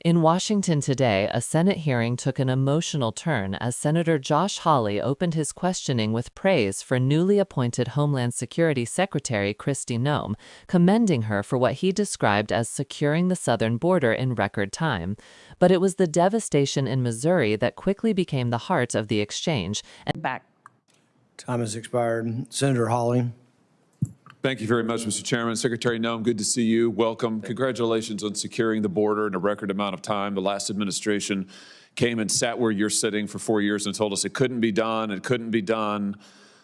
In Washington today, a Senate hearing took an emotional turn as Senator Josh Hawley opened his questioning with praise for newly appointed Homeland Security Secretary Kristi Noem, commending her for what he described as securing the southern border in record time. But it was the devastation in Missouri that quickly became the heart of the exchange. Time has expired. Senator Hawley. Thank you very much, Mr. Chairman. Secretary Noem, good to see you. Welcome. Congratulations on securing the border in a record amount of time. The last administration came and sat where you're sitting for 4 years and told us it couldn't be done. It couldn't be done.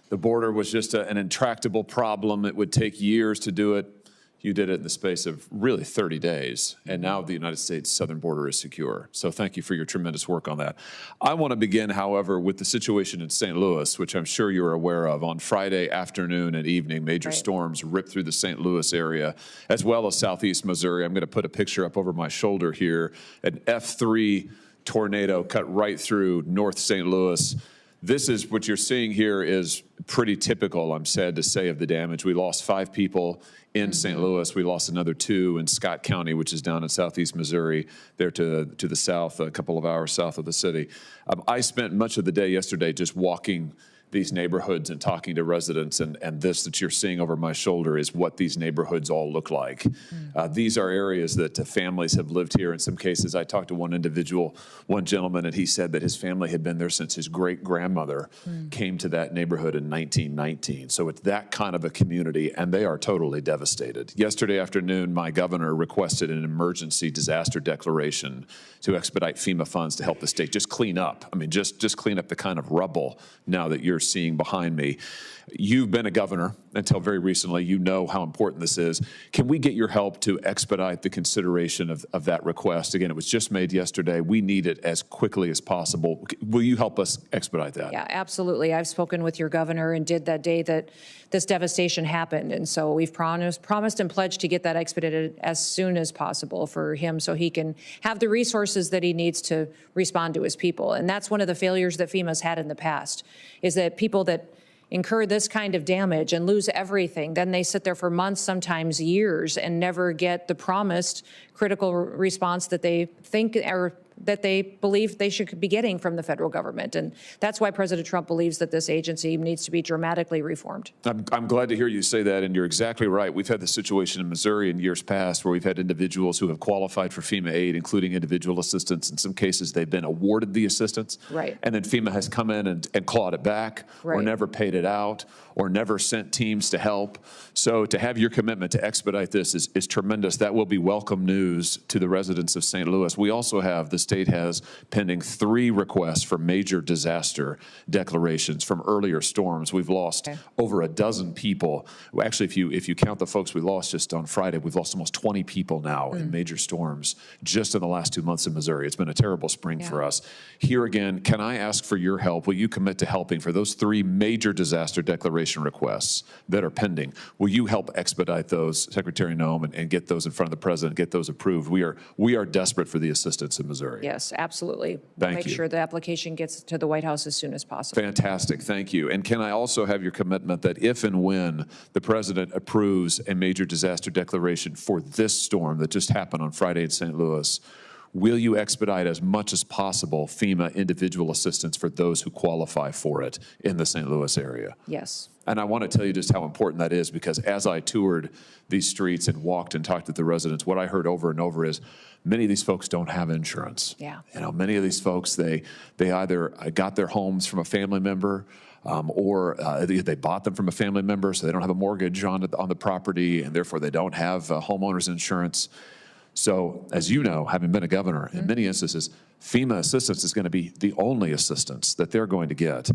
The border was just an intractable problem. It would take years to do it. You did it in the space of really 30 days, and now the United States southern border is secure. So thank you for your tremendous work on that. I want to begin, however, with the situation in St. Louis, which I'm sure you're aware of. On Friday afternoon and evening, major storms ripped through the St. Louis area, as well as southeast Missouri. I'm going to put a picture up over my shoulder here. An F3 tornado cut right through North St. Louis. This is what you're seeing here is pretty typical, I'm sad to say, of the damage. We lost 5 people in St. Louis. We lost another 2 in Scott County, which is down in southeast Missouri, there to the south, a couple of hours south of the city. I spent much of the day yesterday just walking these neighborhoods and talking to residents, and this that you're seeing over my shoulder is what these neighborhoods all look like. These are areas that families have lived here. In some cases, I talked to one individual, one gentleman, and he said that his family had been there since his great-grandmother came to that neighborhood in 1919. So it's that kind of a community, and they are totally devastated. Yesterday afternoon, my governor requested an emergency disaster declaration to expedite FEMA funds to help the state just clean up. I mean, just clean up the kind of rubble now that you're seeing behind me. You've been a governor until very recently. You know how important this is. Can we get your help to expedite the consideration of that request? Again, it was just made yesterday. We need it as quickly as possible. Will you help us expedite that? Yeah, absolutely. I've spoken with your governor and did that day that this devastation happened. And so we've promised and pledged to get that expedited as soon as possible for him so he can have the resources that he needs to respond to his people. And that's one of the failures that FEMA's had in the past, is that people that incur this kind of damage and lose everything, then they sit there for months, sometimes years, and never get the promised critical response that they think or that they believe they should be getting from the federal government. And that's why President Trump believes that this agency needs to be dramatically reformed. I'm glad to hear you say that, and you're exactly right. We've had the situation in Missouri in years past where we've had individuals who have qualified for FEMA aid, including individual assistance. In some cases, they've been awarded the assistance, and then FEMA has come in and clawed it back, or never paid it out, or never sent teams to help. So to have your commitment to expedite this is tremendous. That will be welcome news to the residents of St. Louis. We also have, the state has pending 3 requests for major disaster declarations from earlier storms. We've lost over a dozen people. Well, actually, if you count the folks we lost just on Friday, we've lost almost 20 people now in major storms just in the last 2 months in Missouri. It's been a terrible spring for us. Here again, can I ask for your help? Will you commit to helping for those 3 major disaster declaration requests that are pending? Will you help expedite those, Secretary Noem, and get those in front of the president, get those approved? We are desperate for the assistance in Missouri. Yes, absolutely. Thank you. Make sure the application gets to the White House as soon as possible. Fantastic. Thank you. And can I also have your commitment that if and when the president approves a major disaster declaration for this storm that just happened on Friday in St. Louis, will you expedite as much as possible FEMA individual assistance for those who qualify for it in the St. Louis area? Yes. And I want to tell you just how important that is, because as I toured these streets and walked and talked to the residents, what I heard over and over is many of these folks don't have insurance. Yeah. You know, many of these folks, they either got their homes from a family member, or they bought them from a family member, so they don't have a mortgage on the property, and therefore they don't have homeowners insurance. So, as you know, having been a governor, in many instances, FEMA assistance is going to be the only assistance that they're going to get.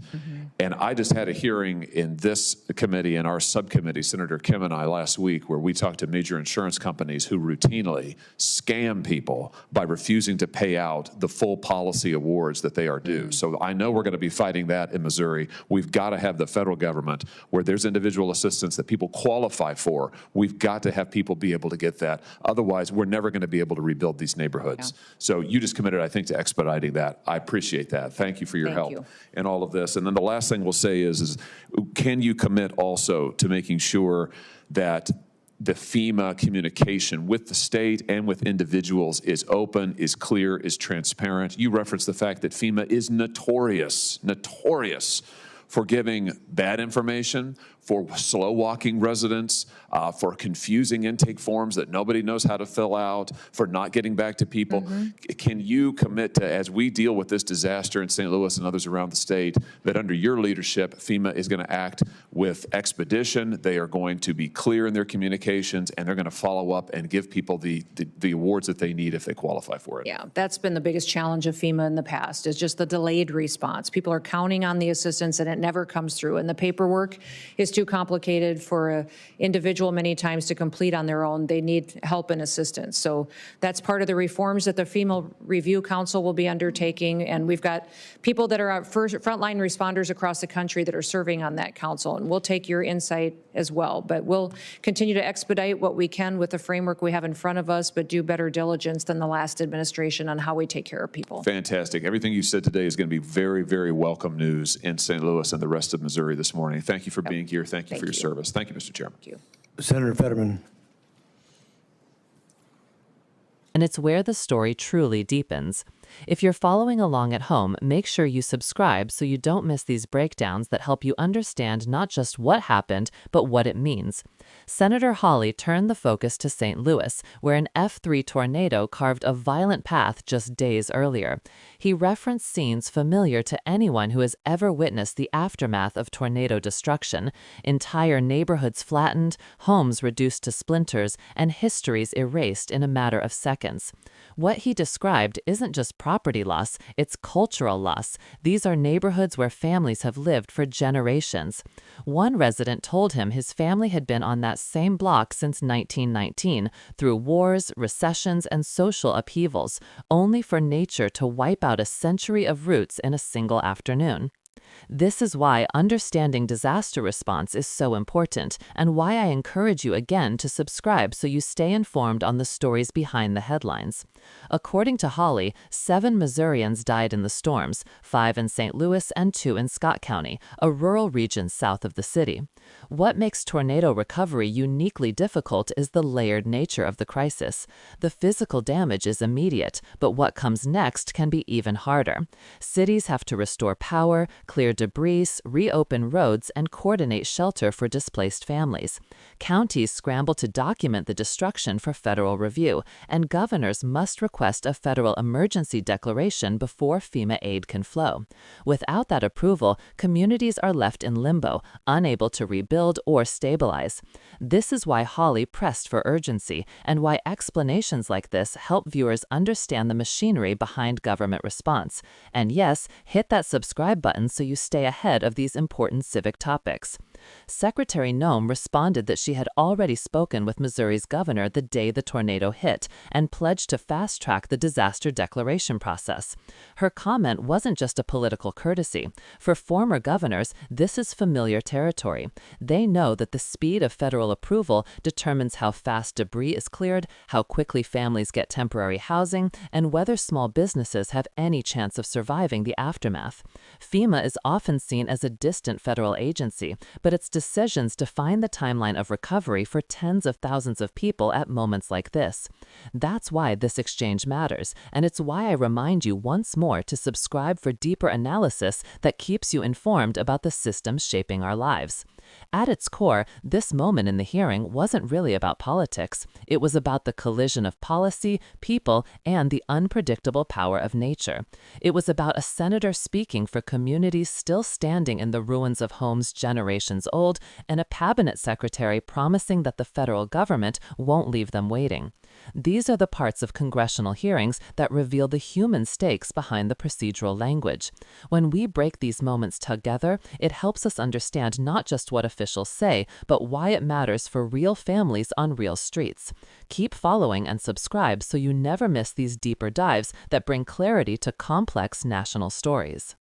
And I just had a hearing in this committee, in our subcommittee, Senator Kim and I last week, where we talked to major insurance companies who routinely scam people by refusing to pay out the full policy awards that they are due. So I know we're going to be fighting that in Missouri. We've got to have the federal government where there's individual assistance that people qualify for. We've got to have people be able to get that. Otherwise, we're never going to be able to rebuild these neighborhoods. So you just committed, I think, to expediting that. I appreciate that. Thank you for your help in all of this. And then the last thing we'll say is can you commit also to making sure that the FEMA communication with the state and with individuals is open, is clear, is transparent. You referenced the fact that FEMA is notorious for giving bad information, for slow walking residents, for confusing intake forms that nobody knows how to fill out, for not getting back to people. Can you commit to, as we deal with this disaster in St. Louis and others around the state, that under your leadership, FEMA is going to act with expedition, they are going to be clear in their communications, and they're going to follow up and give people the awards that they need if they qualify for it? Yeah, that's been the biggest challenge of FEMA in the past, is just the delayed response. People are counting on the assistance and it never comes through. And the paperwork is too complicated for an individual many times to complete on their own. They need help and assistance. So that's part of the reforms that the FEMA Review Council will be undertaking. And we've got people that are frontline responders across the country that are serving on that council. And we'll take your insight as well. But we'll continue to expedite what we can with the framework we have in front of us, but do better diligence than the last administration on how we take care of people. Fantastic. Everything you said today is going to be very, very welcome news in St. Louis and the rest of Missouri this morning. Thank you for being here. Thank you for your service. Thank you, Mr. Chairman. Thank you. Senator Fetterman. And it's where the story truly deepens. If you're following along at home, make sure you subscribe so you don't miss these breakdowns that help you understand not just what happened, but what it means. Senator Hawley turned the focus to St. Louis, where an F3 tornado carved a violent path just days earlier. He referenced scenes familiar to anyone who has ever witnessed the aftermath of tornado destruction: entire neighborhoods flattened, homes reduced to splinters, and histories erased in a matter of seconds. What he described isn't just property loss, it's cultural loss. These are neighborhoods where families have lived for generations. One resident told him his family had been on that same block since 1919, through wars, recessions, and social upheavals, only for nature to wipe out a century of roots in a single afternoon. This is why understanding disaster response is so important, and why I encourage you again to subscribe so you stay informed on the stories behind the headlines. According to Hawley, 7 Missourians died in the storms, 5 in St. Louis and 2 in Scott County, a rural region south of the city. What makes tornado recovery uniquely difficult is the layered nature of the crisis. The physical damage is immediate, but what comes next can be even harder. Cities have to restore power, clear debris, reopen roads, and coordinate shelter for displaced families. Counties scramble to document the destruction for federal review, and governors must request a federal emergency declaration before FEMA aid can flow. Without that approval, communities are left in limbo, unable to rebuild or stabilize. This is why Hawley pressed for urgency, and why explanations like this help viewers understand the machinery behind government response. And yes, hit that subscribe button so you stay ahead of these important civic topics. Secretary Noem responded that she had already spoken with Missouri's governor the day the tornado hit and pledged to fast-track the disaster declaration process. Her comment wasn't just a political courtesy. For former governors, this is familiar territory. They know that the speed of federal approval determines how fast debris is cleared, how quickly families get temporary housing, and whether small businesses have any chance of surviving the aftermath. FEMA is often seen as a distant federal agency, but its decisions define the timeline of recovery for tens of thousands of people at moments like this. That's why this exchange matters, and it's why I remind you once more to subscribe for deeper analysis that keeps you informed about the systems shaping our lives. At its core, this moment in the hearing wasn't really about politics. It was about the collision of policy, people, and the unpredictable power of nature. It was about a senator speaking for communities still standing in the ruins of homes generations old, and a cabinet secretary promising that the federal government won't leave them waiting. These are the parts of congressional hearings that reveal the human stakes behind the procedural language. When we break these moments together, it helps us understand not just what officials say, but why it matters for real families on real streets. Keep following and subscribe so you never miss these deeper dives that bring clarity to complex national stories.